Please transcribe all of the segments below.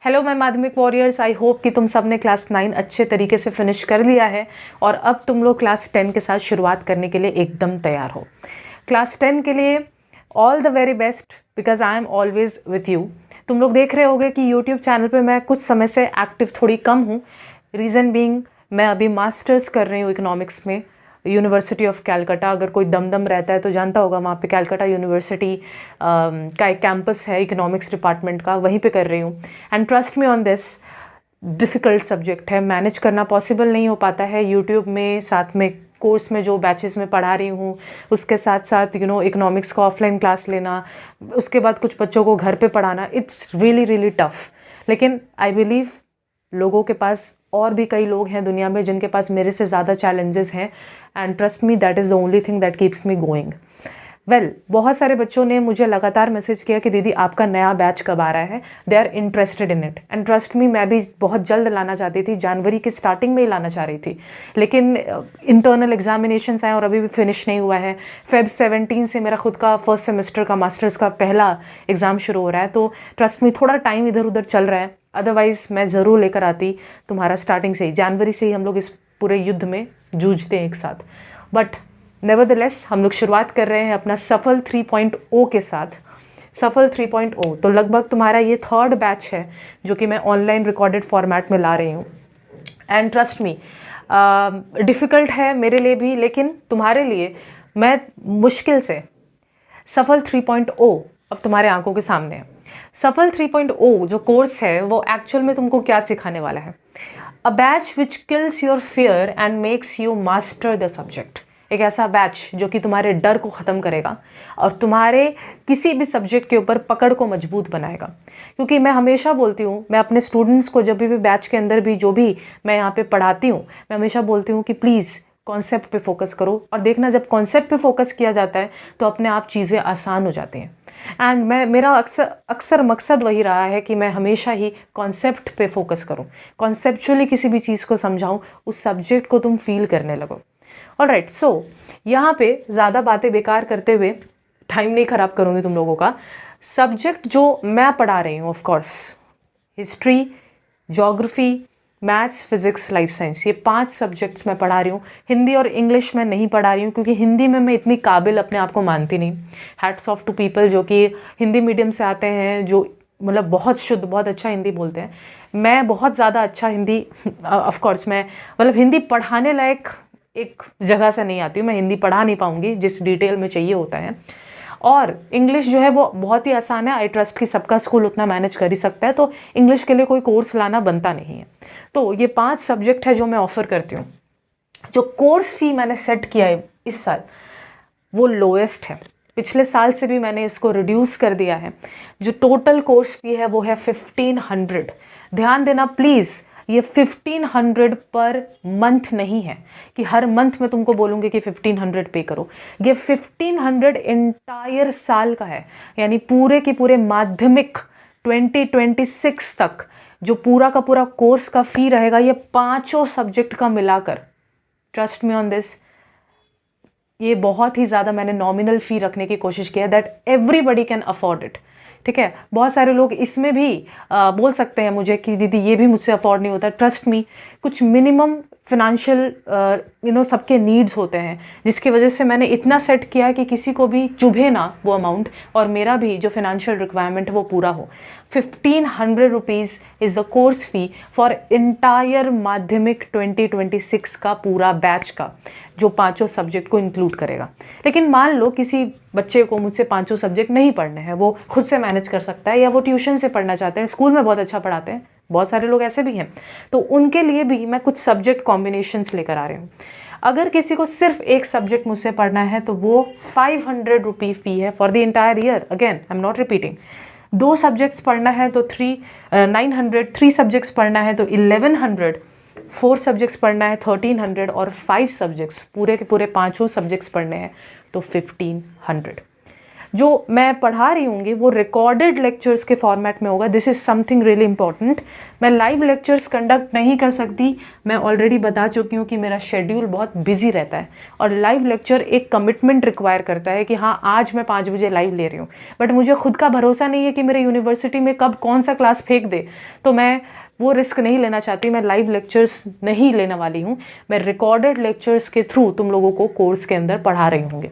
Hello my माध्यमिक warriors, I hope कि तुम सब ने क्लास 9 अच्छे तरीके से फिनिश कर लिया है और अब तुम लोग क्लास 10 के साथ शुरुआत करने के लिए एकदम तैयार हो। क्लास 10 के लिए all the very best because I am always with you. तुम लोग देख रहे होगे कि यूट्यूब चैनल पे मैं कुछ समय से एक्टिव थोड़ी कम हूँ। रीज़न बीइंग मैं अभी मास्टर्स कर रही हूँ इकोनॉमिक्स में, यूनिवर्सिटी ऑफ कैलकाटा। अगर कोई दम रहता है तो जानता होगा, वहाँ पे कैलकाटा यूनिवर्सिटी का एक कैंपस है इकोनॉमिक्स डिपार्टमेंट का, वहीं पे कर रही हूँ। And trust me on this, difficult subject है, मैनेज करना पॉसिबल नहीं हो पाता है। यूट्यूब में साथ में कोर्स में जो बैचेस में पढ़ा रही हूँ उसके साथ साथ इकोनॉमिक्स का ऑफलाइन क्लास लेना, उसके बाद कुछ बच्चों को घर पे पढ़ाना, इट्स रियली रियली टफ। लेकिन आई बिलीव लोगों के पास और भी कई लोग हैं दुनिया में जिनके पास मेरे से ज़्यादा चैलेंजेस हैं, and trust me that is the only thing that keeps me going. Well, बहुत सारे बच्चों ने मुझे लगातार मैसेज किया कि दीदी आपका नया बैच कब आ रहा है, they are interested in it. And trust me, मैं भी बहुत जल्द लाना चाहती थी, जनवरी की स्टार्टिंग में ही लाना चाह रही थी, लेकिन इंटरनल एग्जामिनेशंस आए और अभी भी फिनिश नहीं हुआ है। Feb 17 से मेरा खुद का फर्स्ट सेमेस्टर का मास्टर्स का पहला एग्ज़ाम शुरू हो रहा है, तो ट्रस्ट मी थोड़ा टाइम इधर उधर चल रहा है। अदरवाइज़ मैं ज़रूर लेकर आती तुम्हारा स्टार्टिंग से ही, जनवरी से ही हम लोग इस पूरे युद्ध में जूझते हैं एक साथ। बट नेवरदलेस हम लोग शुरुआत कर रहे हैं अपना सफल 3.0 के साथ। सफल 3.0 तो लगभग तुम्हारा ये थर्ड बैच है जो कि मैं ऑनलाइन रिकॉर्डेड फॉर्मेट में ला रही हूँ। एंड ट्रस्ट मी, डिफ़िकल्ट है मेरे लिए भी, लेकिन तुम्हारे लिए मैं मुश्किल से सफल 3.0 अब तुम्हारे आंखों के सामने है। सफल 3.0 जो कोर्स है वो एक्चुअल में तुमको क्या सिखाने वाला है? A batch which kills your fear and makes you master the subject. एक ऐसा बैच जो कि तुम्हारे डर को ख़त्म करेगा और तुम्हारे किसी भी सब्जेक्ट के ऊपर पकड़ को मजबूत बनाएगा। क्योंकि मैं हमेशा बोलती हूँ, मैं अपने स्टूडेंट्स को जब भी बैच के अंदर भी जो भी मैं यहाँ पे पढ़ाती हूँ, मैं हमेशा बोलती हूँ कि प्लीज़ कॉन्सेप्ट पे फोकस करो। और देखना, जब कॉन्सेप्ट पे फोकस किया जाता है तो अपने आप चीज़ें आसान हो जाती हैं। एंड मेरा अक्सर मकसद वही रहा है कि मैं हमेशा ही कॉन्सेप्ट पे फोकस करूँ, कॉन्सेप्चुअली किसी भी चीज़ को समझाऊँ, उस सब्जेक्ट को तुम फील करने लगो। ऑलराइट, सो यहाँ पे ज़्यादा बातें बेकार करते हुए टाइम नहीं ख़राब करूँगी तुम लोगों का। सब्जेक्ट जो मैं पढ़ा रही हूँ, of course history, geography, maths, physics, life science, ये 5 सब्जेक्ट्स मैं पढ़ा रही हूँ। हिंदी और इंग्लिश में नहीं पढ़ा रही हूँ क्योंकि हिंदी में मैं इतनी काबिल अपने आप को मानती नहीं। हैट्स ऑफ टू पीपल जो कि हिंदी मीडियम से आते हैं, जो मतलब बहुत शुद्ध, बहुत अच्छा हिंदी बोलते हैं। मैं बहुत ज़्यादा अच्छा हिंदी, ऑफ कोर्स मैं मतलब हिंदी पढ़ाने लायक एक जगह से नहीं आती हूँ, मैं हिंदी पढ़ा नहीं पाऊँगी जिस डिटेल में चाहिए होता है। और इंग्लिश जो है वो बहुत ही आसान है, आई ट्रस्ट कि सबका स्कूल उतना मैनेज कर ही सकता है, तो इंग्लिश के लिए कोई कोर्स लाना बनता नहीं है। तो ये 5 सब्जेक्ट है जो मैं ऑफ़र करती हूँ। जो कोर्स फ़ी मैंने सेट किया है इस साल वो लोएस्ट है, पिछले साल से भी मैंने इसको रिड्यूस कर दिया है। जो टोटल कोर्स फ़ी है वो है 1500। ध्यान देना प्लीज़, ये 1500 पर मंथ नहीं है कि हर मंथ में तुमको बोलूँगी कि 1500 पे करो। ये 1500 इंटायर साल का है, यानी पूरे के पूरे माध्यमिक 2026 तक जो पूरा का पूरा कोर्स का फ़ी रहेगा, ये 5 सब्जेक्ट का मिलाकर। ट्रस्ट मी ऑन दिस, ये बहुत ही ज़्यादा मैंने नॉमिनल फ़ी रखने की कोशिश किया that everybody can afford it. ठीक है, बहुत सारे लोग इसमें भी बोल सकते हैं मुझे कि दीदी ये भी मुझसे अफोर्ड नहीं होता। ट्रस्ट मी, कुछ मिनिमम फिनेंशियल सबके नीड्स होते हैं, जिसकी वजह से मैंने इतना सेट किया कि किसी को भी चुभे ना वो अमाउंट, और मेरा भी जो फिनेंशियल रिक्वायरमेंट है वो पूरा हो। 1500 rupees is the course fee for entire माध्यमिक 2026 का पूरा बैच का, जो 5 सब्जेक्ट को इंक्लूड करेगा। लेकिन मान लो किसी बच्चे को मुझसे 5 सब्जेक्ट नहीं पढ़ने हैं, वो खुद से मैनेज कर सकता है, या वो ट्यूशन से पढ़ना चाहते हैं, स्कूल में बहुत अच्छा पढ़ाते हैं, बहुत सारे लोग ऐसे भी हैं, तो उनके लिए भी मैं कुछ सब्जेक्ट कॉम्बिनेशंस लेकर आ रही हूँ। अगर किसी को सिर्फ एक सब्जेक्ट मुझसे पढ़ना है तो वो 500 रुपी फ़ी है for the entire year. Again I am not repeating. 2 subjects पढ़ना है तो 900, 3 सब्जेक्ट्स पढ़ना है तो 1100, 4 सब्जेक्ट्स पढ़ना है 1300, और 5 सब्जेक्ट्स पूरे के पूरे 5 सब्जेक्ट्स पढ़ने हैं तो 1500। जो मैं पढ़ा रही हूँगी वो रिकॉर्डेड लेक्चर्स के फॉर्मेट में होगा। This is something really important. मैं लाइव लेक्चर्स कंडक्ट नहीं कर सकती, मैं ऑलरेडी बता चुकी हूँ कि मेरा शेड्यूल बहुत बिजी रहता है और लाइव लेक्चर एक कमिटमेंट रिक्वायर करता है कि हाँ आज मैं 5 बजे लाइव ले रही हूँ, बट मुझे खुद का भरोसा नहीं है कि मेरे यूनिवर्सिटी में कब कौन सा क्लास फेंक दे, तो मैं वो रिस्क नहीं लेना चाहती। मैं लाइव लेक्चर्स नहीं लेने वाली हूँ, मैं रिकॉर्डेड लेक्चर्स के थ्रू तुम लोगों को कोर्स के अंदर पढ़ा रही होंगी।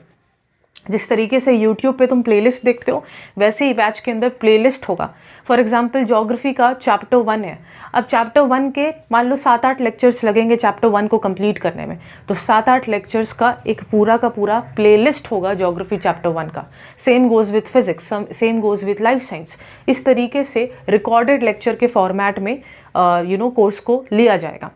जिस तरीके से YouTube पे तुम प्लेलिस्ट देखते हो वैसे ही बैच के अंदर प्लेलिस्ट होगा। फॉर एग्जांपल ज्योग्राफी का चैप्टर 1 है, अब चैप्टर 1 के मान लो 7-8 लेक्चर्स लगेंगे चैप्टर 1 को कंप्लीट करने में, तो 7-8 लेक्चर्स का एक पूरा का पूरा प्लेलिस्ट होगा ज्योग्राफी चैप्टर 1 का। Same goes with physics, same goes with life science. इस तरीके से रिकॉर्डेड लेक्चर के फॉर्मेट में कोर्स को लिया जाएगा।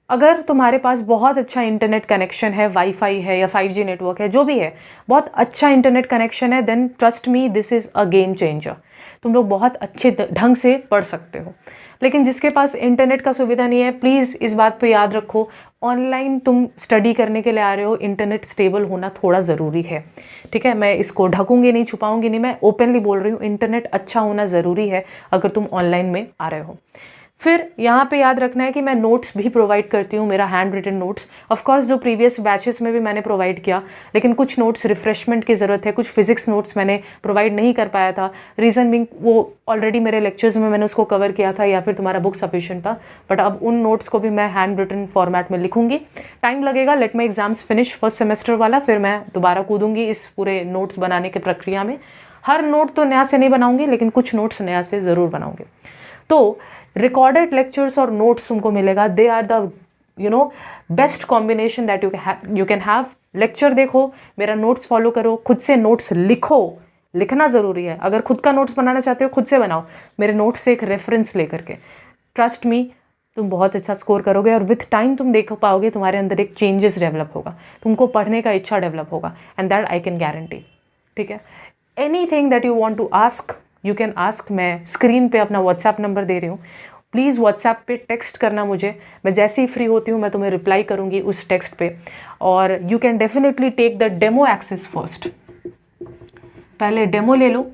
अगर तुम्हारे पास बहुत अच्छा इंटरनेट कनेक्शन है, वाईफाई है या 5G नेटवर्क है, जो भी है, बहुत अच्छा इंटरनेट कनेक्शन है, then trust me this is a game changer. तुम लोग बहुत अच्छे ढंग से पढ़ सकते हो। लेकिन जिसके पास इंटरनेट का सुविधा नहीं है, प्लीज़ इस बात पे याद रखो, ऑनलाइन तुम स्टडी करने के लिए आ रहे हो, इंटरनेट स्टेबल होना थोड़ा ज़रूरी है। ठीक है, मैं इसको ढकूंगी नहीं, छुपाऊंगी नहीं, मैं ओपनली बोल रही हूँ, इंटरनेट अच्छा होना ज़रूरी है अगर तुम ऑनलाइन में आ रहे हो। फिर यहाँ पे याद रखना है कि मैं नोट्स भी प्रोवाइड करती हूँ, मेरा handwritten notes. Of course जो प्रीवियस बैचेस में भी मैंने प्रोवाइड किया, लेकिन कुछ नोट्स रिफ्रेशमेंट की ज़रूरत है, कुछ फिजिक्स नोट्स मैंने प्रोवाइड नहीं कर पाया था। रीज़न बिंग वो ऑलरेडी मेरे लेक्चर्स में मैंने उसको कवर किया था या फिर तुम्हारा बुक सफिशिएंट था, बट अब उन नोट्स को भी मैं हैंड रिटन फॉर्मेट में लिखूंगी। टाइम लगेगा, let my exams finish first semester वाला, फिर मैं दोबारा कूदूंगी इस पूरे नोट्स बनाने की प्रक्रिया में। हर नोट तो नया से नहीं बनाऊंगी, लेकिन कुछ नोट्स नया से ज़रूर बनाऊंगी। तो रिकॉर्डेड लेक्चर्स और नोट्स तुमको मिलेगा, they are the best combination that you can have. Lecture देखो, मेरा नोट्स फॉलो करो, खुद से नोट्स लिखो, लिखना ज़रूरी है। अगर खुद का नोट्स बनाना चाहते हो खुद से बनाओ, मेरे नोट्स से एक रेफरेंस लेकर के। ट्रस्ट मी, तुम बहुत अच्छा स्कोर करोगे और विथ टाइम तुम देख पाओगे तुम्हारे अंदर एक चेंजेस डेवलप होगा, तुमको पढ़ने का इच्छा डेवलप होगा, and that I can guarantee. ठीक है, anything that you want to ask you can ask. मैं स्क्रीन पे अपना व्हाट्सएप नंबर दे रही हूँ, प्लीज़ व्हाट्सएप पे टेक्स्ट करना मुझे, मैं जैसे ही फ्री होती हूँ मैं तुम्हें रिप्लाई करूँगी उस टेक्स्ट पे। और you can definitely take the demo access first, पहले डेमो ले लो।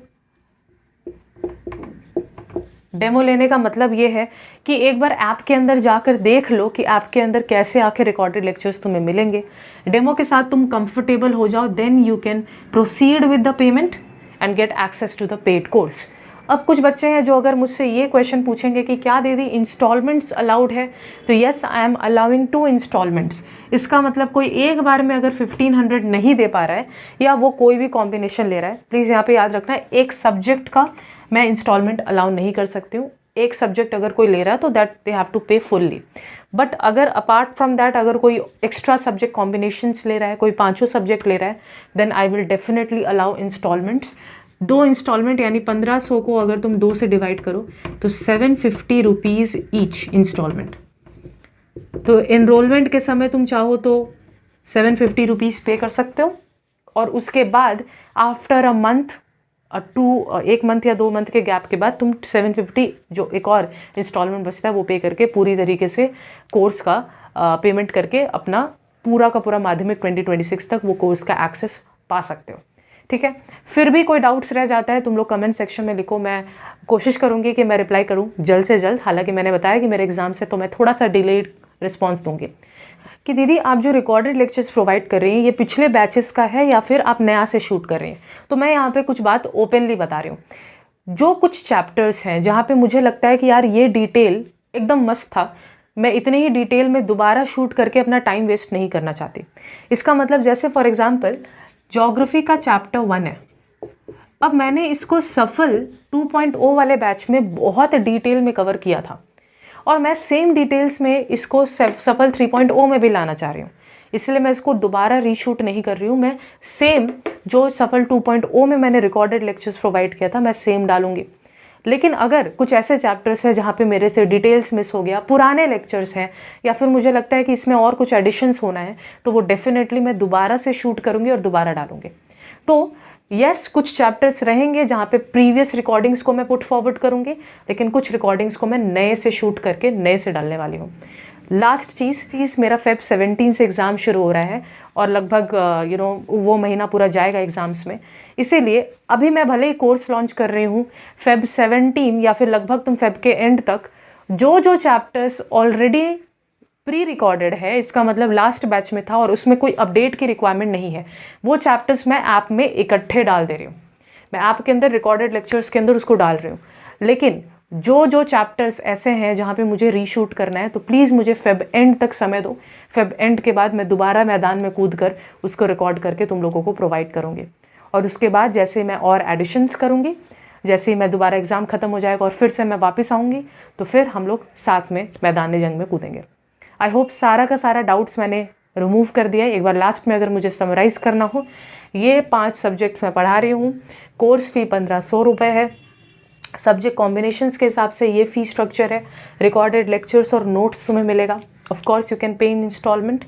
डेमो लेने का मतलब ये है कि एक बार ऐप के अंदर जाकर देख लो कि ऐप के अंदर कैसे आके रिकॉर्डेड लेक्चर्स तुम्हें मिलेंगे। डेमो के साथ तुम कंफर्टेबल हो जाओ, then you can proceed with the payment and get access to the paid course. अब कुछ बच्चे हैं जो अगर मुझसे ये क्वेश्चन पूछेंगे कि क्या दीदी इंस्टॉलमेंट्स अलाउड है, तो yes I am allowing 2 instalments. इसका मतलब कोई एक बार में अगर 1500 नहीं दे पा रहा है या वो कोई भी कॉम्बिनेशन ले रहा है, प्लीज़ यहाँ पे याद रखना है, एक सब्जेक्ट का मैं इंस्टॉलमेंट अलाउ नहीं कर सकती हूँ। एक सब्जेक्ट अगर कोई ले रहा है तो दैट दे हैव टू पे फुल्ली। बट अगर अपार्ट फ्रॉम दैट अगर कोई एक्स्ट्रा सब्जेक्ट कॉम्बिनेशंस ले रहा है, कोई 5 सब्जेक्ट ले रहा है, then I will definitely allow instalments. 2 instalment यानी 1500 को अगर तुम 2 से डिवाइड करो तो 750 रुपीज़ ईच इंस्टॉलमेंट। तो एनरोलमेंट के समय तुम चाहो तो 750 रुपीज़ पे कर सकते हो, और उसके बाद आफ्टर अ मंथ 1 मंथ या 2 मंथ के गैप के बाद तुम 750 जो एक और इंस्टॉलमेंट बचता है वो पे करके पूरी तरीके से कोर्स का पेमेंट करके अपना पूरा का पूरा माध्यमिक 2026 तक वो कोर्स का एक्सेस पा सकते हो। ठीक है, फिर भी कोई डाउट्स रह जाता है तुम लोग कमेंट सेक्शन में लिखो, मैं कोशिश करूँगी कि मैं रिप्लाई करूँ जल्द से जल्द। हालांकि मैंने बताया कि मेरे एग्जाम से तो मैं थोड़ा सा डिलेड रिस्पॉन्स दूँगी। कि दीदी आप जो रिकॉर्डेड लेक्चर्स प्रोवाइड कर रही हैं ये पिछले बैचेस का है या फिर आप नया से शूट कर रही हैं, तो मैं यहाँ पे कुछ बात ओपनली बता रही हूँ। जो कुछ चैप्टर्स हैं जहाँ पे मुझे लगता है कि यार ये डिटेल एकदम मस्त था, मैं इतने ही डिटेल में दोबारा शूट करके अपना टाइम वेस्ट नहीं करना चाहती। इसका मतलब जैसे फॉर एग्जाम्पल ज्योग्राफी का चैप्टर 1 है, अब मैंने इसको सफल 2.0 वाले बैच में बहुत डिटेल में कवर किया था और मैं सेम डिटेल्स में इसको सफल 3.0 में भी लाना चाह रही हूँ, इसलिए मैं इसको दोबारा रीशूट नहीं कर रही हूँ। मैं सेम जो सफल 2.0 में मैंने रिकॉर्डेड लेक्चर्स प्रोवाइड किया था मैं सेम डालूंगी। लेकिन अगर कुछ ऐसे चैप्टर्स हैं जहाँ पे मेरे से डिटेल्स मिस हो गया, पुराने लेक्चर्स हैं, या फिर मुझे लगता है कि इसमें और कुछ एडिशंस होना है, तो वो डेफिनेटली मैं दोबारा से शूट करूँगी और दोबारा डालूंगी। तो यस, कुछ चैप्टर्स रहेंगे जहाँ पे प्रीवियस रिकॉर्डिंग्स को मैं पुट फॉरवर्ड करूँगी, लेकिन कुछ रिकॉर्डिंग्स को मैं नए से शूट करके नए से डालने वाली हूँ। लास्ट चीज़ मेरा Feb 17 से एग्ज़ाम शुरू हो रहा है और लगभग वो महीना पूरा जाएगा एग्ज़ाम्स में। इसीलिए अभी मैं भले ही कोर्स लॉन्च कर रही हूँ Feb 17 या फिर लगभग तुम Feb के एंड तक जो चैप्टर्स ऑलरेडी प्री रिकॉर्डेड है, इसका मतलब लास्ट बैच में था और उसमें कोई अपडेट की रिक्वायरमेंट नहीं है, वो चैप्टर्स मैं ऐप में इकट्ठे डाल दे रही हूँ। मैं ऐप के अंदर रिकॉर्डेड लेक्चर्स के अंदर उसको डाल रही हूँ। लेकिन जो चैप्टर्स ऐसे हैं जहाँ पे मुझे रीशूट करना है, तो प्लीज़ मुझे फेब एंड तक समय दो। फेब एंड के बाद मैं दोबारा मैदान में कूद कर उसको रिकॉर्ड करके तुम लोगों को प्रोवाइड करूँगी। और उसके बाद जैसे मैं और एडिशंस करूँगी, जैसे ही मैं दोबारा एग्ज़ाम ख़त्म हो जाएगा और फिर से मैं वापस आऊँगी, तो फिर हम लोग साथ में मैदान जंग में कूदेंगे। आई होप सारा का सारा डाउट्स मैंने रिमूव कर दिया है। एक बार लास्ट में अगर मुझे समराइज़ करना हो, ये 5 सब्जेक्ट्स मैं पढ़ा रही हूँ। कोर्स फ़ी 1500 रुपये है। सब्जेक्ट कॉम्बिनेशंस के हिसाब से ये फ़ी स्ट्रक्चर है। रिकॉर्डेड लेक्चर्स और नोट्स तुम्हें मिलेगा। Of course you can pay in instalment.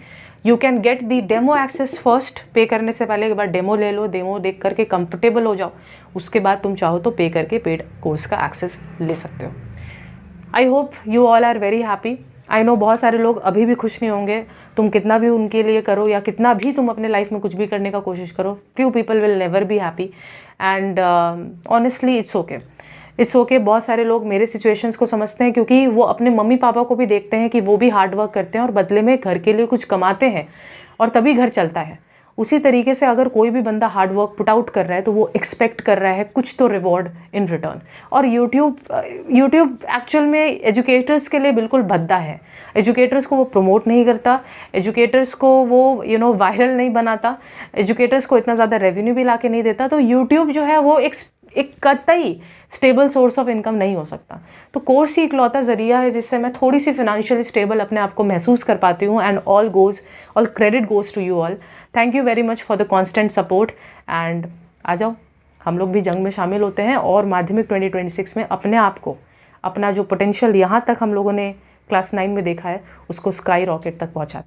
You can get the demo access first. Pay करने से पहले एक बार डेमो ले लो, डेमो देख करके कंफर्टेबल हो जाओ, उसके बाद तुम चाहो तो पे करके पेड कोर्स का एक्सेस ले सकते हो। I hope you all are very happy. I know बहुत सारे लोग अभी भी खुश नहीं होंगे, तुम कितना भी उनके लिए करो या कितना भी तुम अपने लाइफ में कुछ भी करने का कोशिश करो, few people will never be happy and honestly it's okay. बहुत सारे लोग मेरे सिचुएशंस को समझते हैं क्योंकि वो अपने मम्मी पापा को भी देखते हैं कि वो भी हार्ड वर्क करते हैं और बदले में घर के लिए कुछ कमाते हैं और तभी घर चलता है। उसी तरीके से अगर कोई भी बंदा हार्ड वर्क पुट आउट कर रहा है तो वो एक्सपेक्ट कर रहा है कुछ तो रिवॉर्ड इन रिटर्न। और यूट्यूब एक्चुअल में एजुकेटर्स के लिए बिल्कुल भद्दा है। एजुकेटर्स को वो प्रमोट नहीं करता, एजुकेटर्स को वो वायरल नहीं बनाता, एजुकेटर्स को इतना ज़्यादा रेवेन्यू भी ला के नहीं देता। तो यूट्यूब जो है वो एक कतई स्टेबल सोर्स ऑफ इनकम नहीं हो सकता। तो कोर्स ही इकलौता ज़रिया है जिससे मैं थोड़ी सी फिनेंशियली स्टेबल अपने आप को महसूस कर पाती हूँ। And all credit goes to you all. Thank you very much for the constant support. And आ जाओ, हम लोग भी जंग में शामिल होते हैं और माध्यमिक 2026 में अपने आप को, अपना जो पोटेंशियल यहाँ तक हम लोगों ने क्लास 9 में देखा है, उसको स्काई रॉकेट तक पहुँचाते हैं।